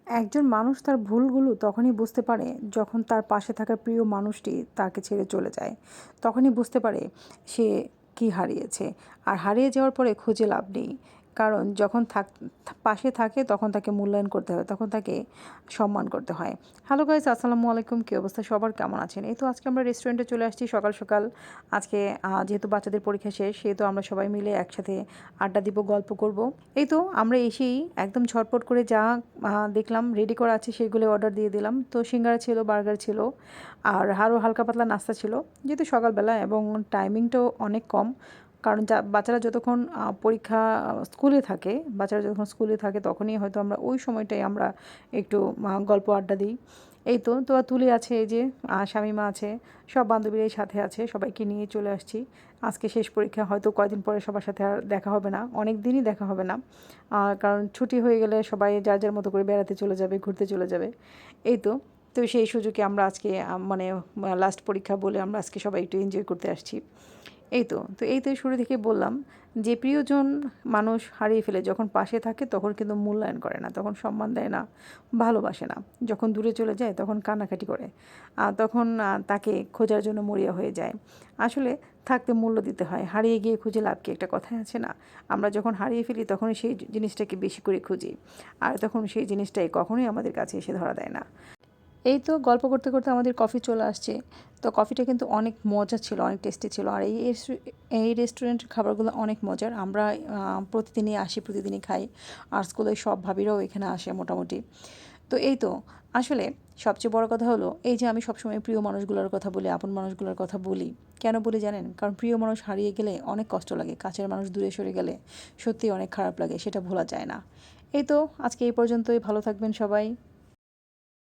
একজন মানুষ তার ভুলগুলো তখনই বুঝতে পারে যখন তার পাশে থাকা প্রিয় মানুষটি তাকে ছেড়ে চলে যায়। তখনই বুঝতে পারে সে কি হারিয়েছে। আর হারিয়ে যাওয়ার পরে খুঁজে লাভ নেই। কারণ যখন পাশে থাকে তখন তাকে মূল্যায়ন করতে হয়, তখন তাকে সম্মান করতে হয়। হ্যালো গাইস, আসসালামু আলাইকুম। কী অবস্থা সবার, কেমন আছেন? এই তো আজকে আমরা রেস্টুরেন্টে চলে আসছি সকাল সকাল। আজকে যেহেতু বাচ্চাদের পরীক্ষা শেষ, সেহেতু আমরা সবাই মিলে একসাথে আড্ডা দিব, গল্প করব। এই তো আমরা এসেই একদম ঝটপট করে যা দেখলাম রেডি করা আছে সেগুলো অর্ডার দিয়ে দিলাম। তো সিঙ্গারা ছিল, বার্গার ছিল, আর আরও হালকা পাতলা নাস্তা ছিল। যেহেতু সকালবেলা এবং টাইমিংটাও অনেক কম, কারণ বাচ্চারা যতক্ষণ পরীক্ষা স্কুলে থাকে, বাচ্চারা যতক্ষণ স্কুলে থাকে তখনই হয়তো আমরা ওই সময়টাই আমরা একটু গল্প আড্ডা দিই। এই তো তুলি আছে, এই যে শামিমা আছে, সব বান্ধবীরাই সাথে আছে, সবাইকে নিয়ে চলে আসছি। আজকে শেষ পরীক্ষা, হয়তো কয়দিন পরে সবার সাথে আর দেখা হবে না, অনেক দিনই দেখা হবে না। কারণ ছুটি হয়ে গেলে সবাই যার যার মতো করে বেড়াতে চলে যাবে, ঘুরতে চলে যাবে। এই তো তো সেই সুযোগে আমরা আজকে মানে লাস্ট পরীক্ষা বলে আমরা আজকে সবাই একটু এনজয় করতে আসছি। এই তো শুরু থেকে বললাম যে প্রিয়জন মানুষ হারিয়ে ফেলে যখন পাশে থাকে তখন কিন্তু মূল্যায়ন করে না, তখন সম্মান দেয় না, ভালোবাসে না। যখন দূরে চলে যায় তখন কান্নাকাটি করে, তখন তাকে খোঁজার জন্য মরিয়া হয়ে যায়। আসলে থাকতে মূল্য দিতে হয়, হারিয়ে গিয়ে খুঁজে লাভ কি, একটা কথাই আছে না? আমরা যখন হারিয়ে ফেলি তখনই সেই জিনিসটাকে বেশি করে খুঁজি, আর তখন সেই জিনিসটাই কখনোই আমাদের কাছে এসে ধরা দেয় না। এই তো গল্প করতে করতে আমাদের কফি চলে আসছে। তো কফিটা কিন্তু অনেক মজা ছিল, অনেক টেস্টি ছিল। আর এই রেস্টুরেন্টের খাবারগুলো অনেক মজার। আমরা প্রতিদিনই আসি, প্রতিদিনই খাই। আর স্কুলের সব ভাবিরাও এখানে আসে মোটামুটি। তো এই তো আসলে সবচেয়ে বড় কথা হলো এই যে আমি সবসময় প্রিয় মানুষগুলোর কথা বলি, আপন মানুষগুলোর কথা বলি। কেন বলি জানেন? কারণ প্রিয় মানুষ হারিয়ে গেলে অনেক কষ্ট লাগে, কাছের মানুষ দূরে সরে গেলে সত্যিই অনেক খারাপ লাগে, সেটা ভোলা যায় না। এই তো আজকে এই পর্যন্তই। ভালো থাকবেন সবাই।